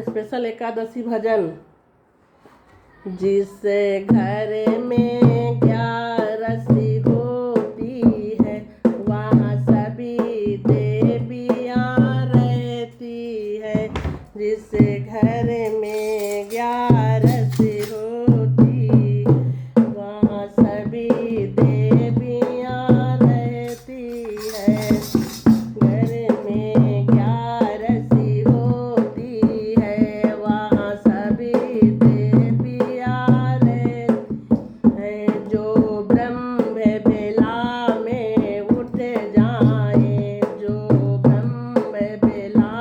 Special Ekadashi भजन। जिस घर में ग्यारसी होती है वहाँ सभी देवियाँ रहती है। जिस घर में ग्यारसी होती वहाँ सभी देवियाँ रहती है। घर में ग्यारसी होती है वहाँ सभी देवियाँ रहती है। जो ब्रह्म बेला में उठ जाए, जो ब्रह्म बेला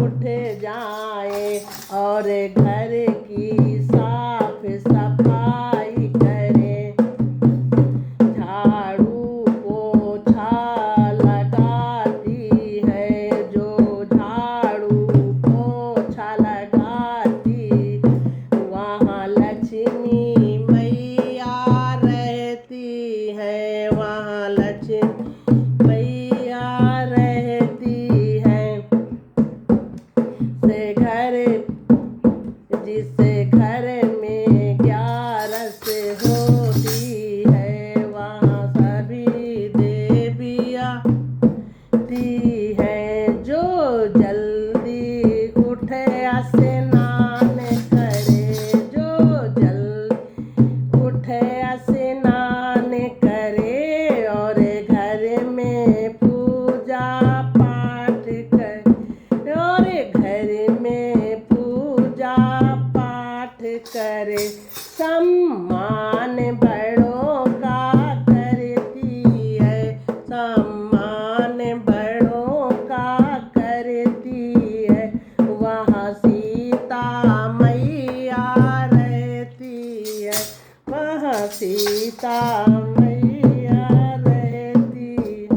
उठ जाए और घर की साफ सफाई करे, झाड़ू पोछा लगाती है। जो झाड़ू पोछा लगाती वहाँ लक्ष्मी मैया रहती है, वहाँ लक्ष्मी मैया रहती है। से घर जिस घर में ग्यारस होती है वहाँ सभी देवियाँ रहती है। जो जल्दी उठे स्नान करे, जो जल्दी उठे स्नान करे और घर में पूजा पाठ करे, और घर में पूजा पाठ करे। सम्मान बड़ों का करती है, सम्मान बड़ों का करती है। वहाँ सीता मैया रहती है, वहाँ सीता मैया रहती है।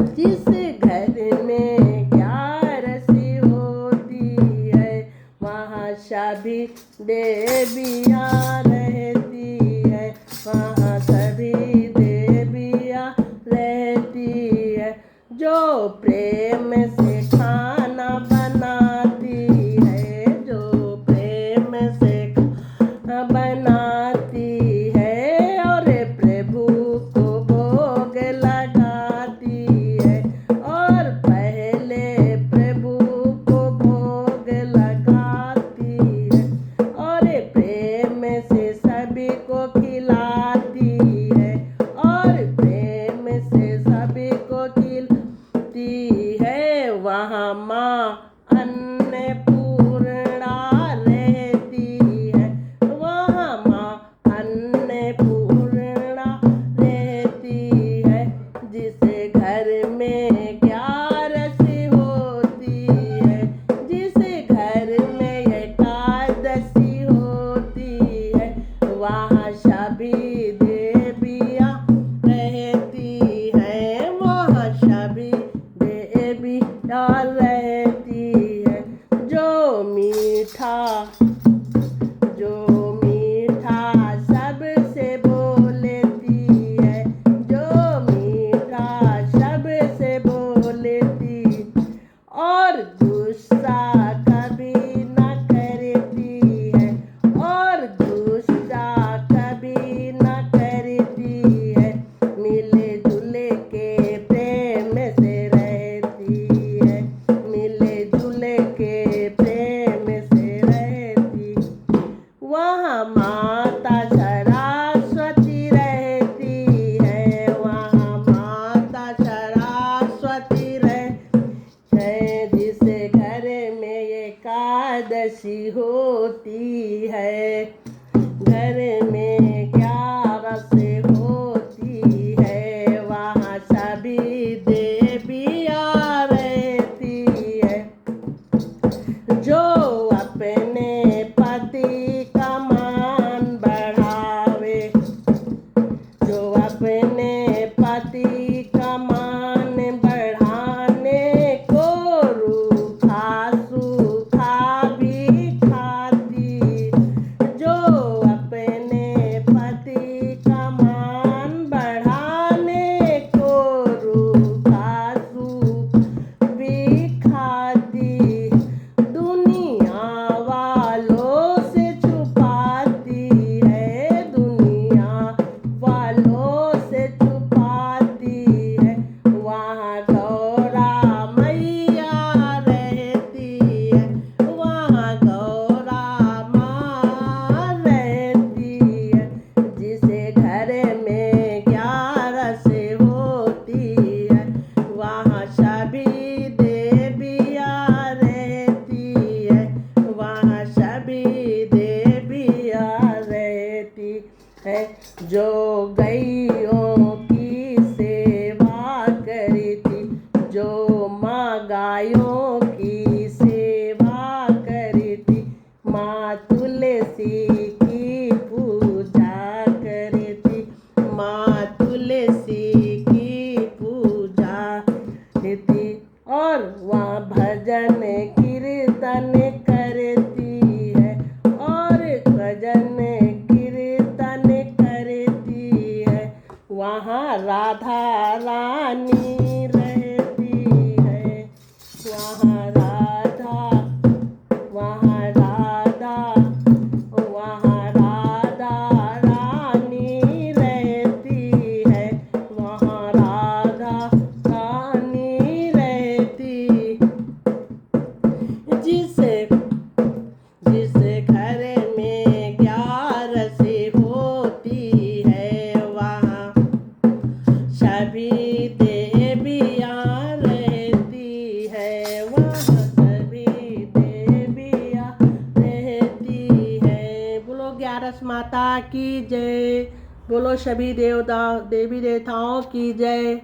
जिस घर में ग्यारसी होती है वहाँ सभी देवियाँ रहती है, वहाँ सभी देवियाँ रहती है। जो प्रेम से खाना बनाती है, जो प्रेम से खाना बनाती है और प्रभु को भोग लगाती है, और पहले प्रभु को भोग लगाती है और प्रेम से सभी को खिलाती है, और प्रेम से सभी को खिलाती है। वहाँ माँ अन्नपूर्णा रहती है, वहाँ माँ अन्नपूर्णा रहती है। जिस घर में ग्यारसी होती है, जिस घर में एकादशी होती है वहाँ सभी देवियाँ रहती है, वहाँ सभी देवियाँ रहती जो माँ गायों की सेवा करती, माँ तुलसी की पूजा करती, माँ तुलसी की पूजा करती। और वहाँ भजन कीर्तन करती है, और भजन कीर्तन करती है। वहाँ राधा रानी रहती है, वहाँ राधा, वहाँ राधा, वहाँ राधा रानी रहती है, वहाँ राधा रानी रहती। जिसे जिस घर में 11 होती है, वहाँ सभी देवियाँ रहती है, वहाँ सभी देवियाँ रहती है। बोलो 11 माता की जय, बोलो सभी देवी देवताओं की जय।